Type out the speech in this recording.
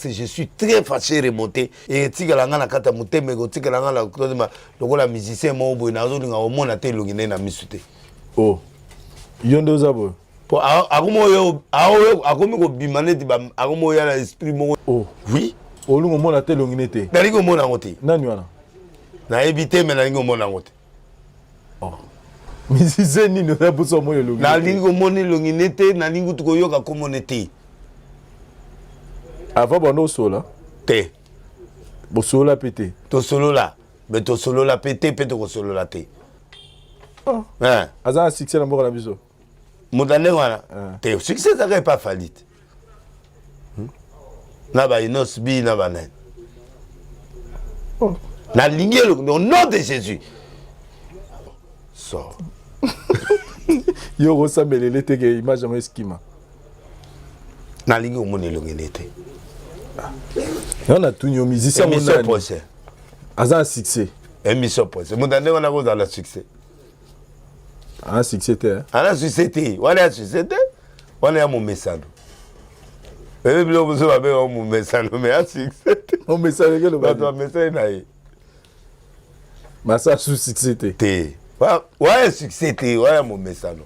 Je suis très fâché remonté et tikalanga na kata muteme go tikalanga la kodema lokola musicien mo boy na zo linga omona te longine na misute. Oh. Yonde ozabo. Po akomo yo akomi ko bimane ti ba akomo ya na esprit mo. Oh, oui. Olungo mona te longine te. Na lingo mona ngote. Nani wana? Na ebité mais na lingo mona ngote. Oh. Musicien ni no buso mo longine. Na lingo mona longine te na lingo tuko yoka komonete. Avant bon sola. Te. Bo sola pété. To solo là. Mais to solo là pété pété ko solo là te. Oh. Hein. Aza succès na mboko na biso. Mondane wana. Te succès ça pas falit. Na ba inos bi na ba nen. Oh. Na lingelo au nom de Jésus. So. Yo ressemble les te que image en esquima. Na lingi omoni longene te. On a tout nos musiciens mon ami. Aza succès. Émission procès. Mondane wana ko dans le succès. Un succès te. Ana succès te. Wana succès te. Wana ya mon message. Et puis on se va faire mon message mais un succès. On message que le ba. Ba message naye. Massa sous succès te. Te. Ouais, succès te. Ouais mon message.